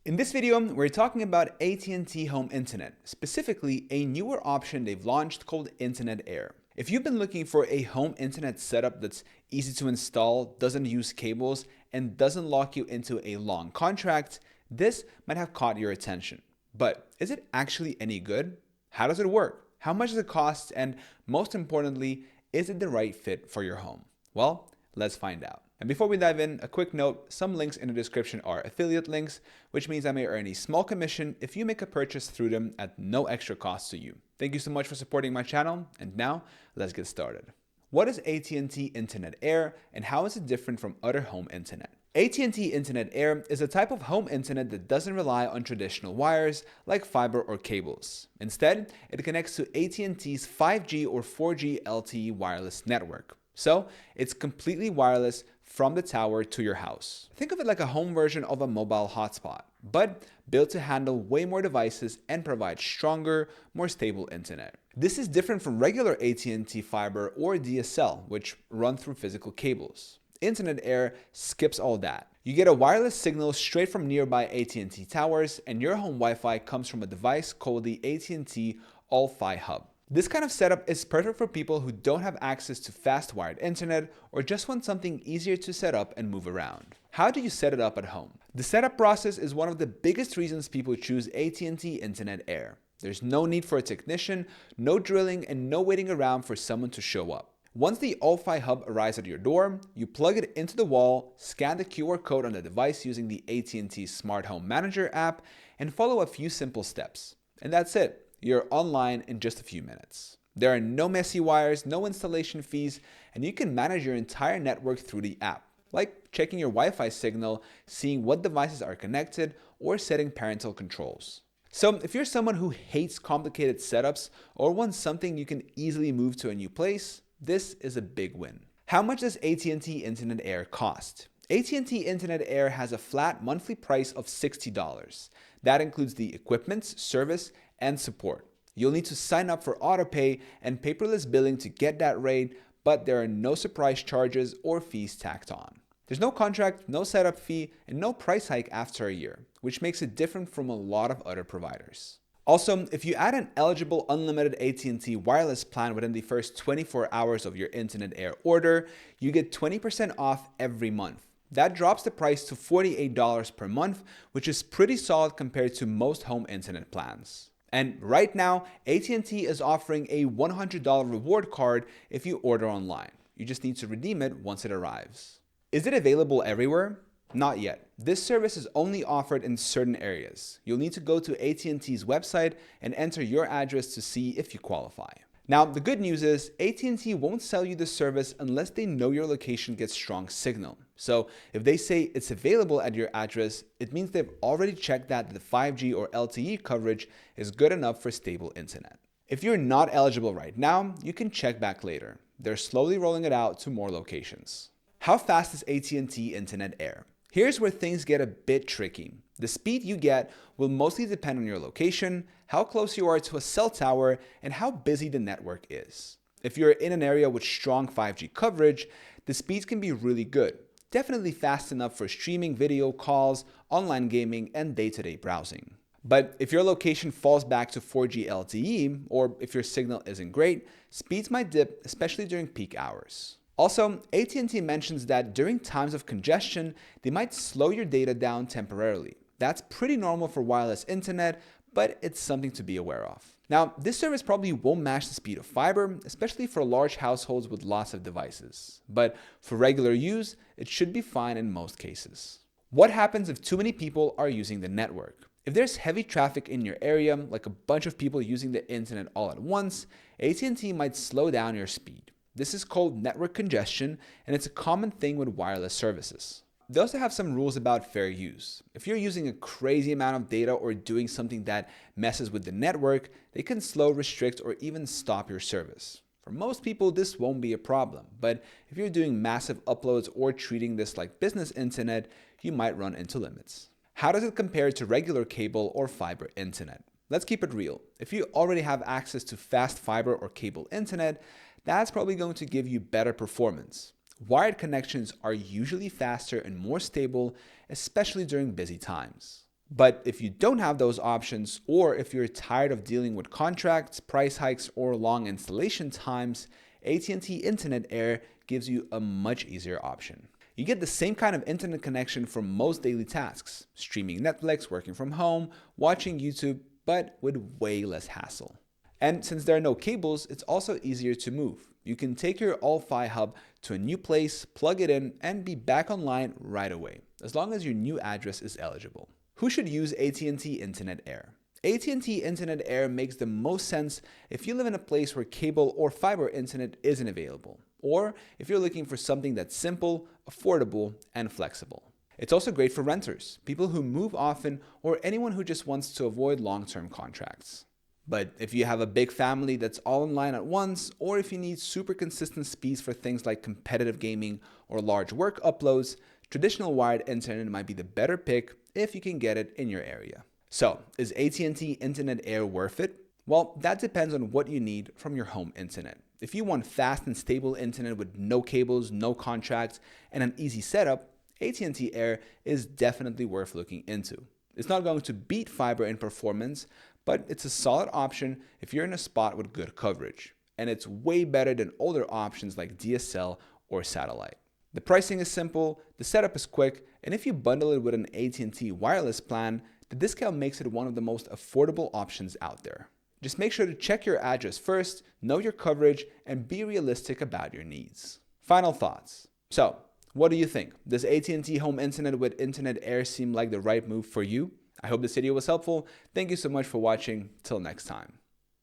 In this video, we're talking about AT&T Home Internet, specifically a newer option they've launched called Internet Air. If you've been looking for a home internet setup that's easy to install, doesn't use cables, and doesn't lock you into a long contract, this might have caught your attention. But is it actually any good? How does it work? How much does it cost? And most importantly, is it the right fit for your home? Well, let's find out. And before we dive in, a quick note, some links in the description are affiliate links, which means I may earn a small commission if you make a purchase through them at no extra cost to you. Thank you so much for supporting my channel, and now let's get started. What is AT&T Internet Air, and how is it different from other home internet? AT&T Internet Air is a type of home internet that doesn't rely on traditional wires like fiber or cables. Instead, it connects to AT&T's 5G or 4G LTE wireless network. So it's completely wireless from the tower to your house. Think of it like a home version of a mobile hotspot, but built to handle way more devices and provide stronger, more stable internet. This is different from regular AT&T fiber or DSL, which run through physical cables. Internet Air skips all that. You get a wireless signal straight from nearby AT&T towers, and your home Wi-Fi comes from a device called the AT&T All-Fi Hub. This kind of setup is perfect for people who don't have access to fast wired internet or just want something easier to set up and move around. How do you set it up at home? The setup process is one of the biggest reasons people choose AT&T Internet Air. There's no need for a technician, no drilling, and no waiting around for someone to show up. Once the All-Fi Hub arrives at your door, you plug it into the wall, scan the QR code on the device using the AT&T Smart Home Manager app, and follow a few simple steps. And that's it. You're online in just a few minutes. There are no messy wires, no installation fees, and you can manage your entire network through the app, like checking your Wi-Fi signal, seeing what devices are connected, or setting parental controls. So if you're someone who hates complicated setups or wants something you can easily move to a new place, this is a big win. How much does AT&T Internet Air cost? AT&T Internet Air has a flat monthly price of $60. That includes the equipment, service, and support. You'll need to sign up for autopay and paperless billing to get that rate, but there are no surprise charges or fees tacked on. There's no contract, no setup fee, and no price hike after a year, which makes it different from a lot of other providers. Also, if you add an eligible unlimited AT&T wireless plan within the first 24 hours of your Internet Air order, you get 20% off every month. That drops the price to $48 per month, which is pretty solid compared to most home internet plans. And right now, AT&T is offering a $100 reward card if you order online. You just need to redeem it once it arrives. Is it available everywhere? Not yet. This service is only offered in certain areas. You'll need to go to AT&T's website and enter your address to see if you qualify. Now, the good news is AT&T won't sell you the service unless they know your location gets strong signal. So if they say it's available at your address, it means they've already checked that the 5G or LTE coverage is good enough for stable internet. If you're not eligible right now, you can check back later. They're slowly rolling it out to more locations. How fast is AT&T Internet Air? Here's where things get a bit tricky. The speed you get will mostly depend on your location, how close you are to a cell tower, and how busy the network is. If you're in an area with strong 5G coverage, the speeds can be really good. Definitely fast enough for streaming video calls, online gaming, and day-to-day browsing. But if your location falls back to 4G LTE, or if your signal isn't great, speeds might dip, especially during peak hours. Also, AT&T mentions that during times of congestion, they might slow your data down temporarily. That's pretty normal for wireless internet, but it's something to be aware of. Now, this service probably won't match the speed of fiber, especially for large households with lots of devices. But for regular use, it should be fine in most cases. What happens if too many people are using the network? If there's heavy traffic in your area, like a bunch of people using the internet all at once, AT&T might slow down your speed. This is called network congestion, and it's a common thing with wireless services. They also have some rules about fair use. If you're using a crazy amount of data or doing something that messes with the network, they can slow, restrict, or even stop your service. For most people, this won't be a problem, but if you're doing massive uploads or treating this like business internet, you might run into limits. How does it compare to regular cable or fiber internet? Let's keep it real. If you already have access to fast fiber or cable internet, that's probably going to give you better performance. Wired connections are usually faster and more stable, especially during busy times. But if you don't have those options, or if you're tired of dealing with contracts, price hikes, or long installation times, AT&T Internet Air gives you a much easier option. You get the same kind of internet connection for most daily tasks, streaming Netflix, working from home, watching YouTube, but with way less hassle. And since there are no cables, it's also easier to move. You can take your All-Fi hub to a new place, plug it in, and be back online right away, as long as your new address is eligible. Who should use AT&T Internet Air? AT&T Internet Air makes the most sense if you live in a place where cable or fiber internet isn't available, or if you're looking for something that's simple, affordable, and flexible. It's also great for renters, people who move often, or anyone who just wants to avoid long-term contracts. But if you have a big family that's all online at once, or if you need super consistent speeds for things like competitive gaming or large work uploads, traditional wired internet might be the better pick if you can get it in your area. So, is AT&T Internet Air worth it? Well, that depends on what you need from your home internet. If you want fast and stable internet with no cables, no contracts, and an easy setup, AT&T Air is definitely worth looking into. It's not going to beat fiber in performance, but it's a solid option if you're in a spot with good coverage. And it's way better than older options like DSL or satellite. The pricing is simple, the setup is quick, and if you bundle it with an AT&T wireless plan, the discount makes it one of the most affordable options out there. Just make sure to check your address first, know your coverage, and be realistic about your needs. Final thoughts. So, what do you think? Does AT&T Home Internet with Internet Air seem like the right move for you? I hope this video was helpful. Thank you so much for watching. Till next time.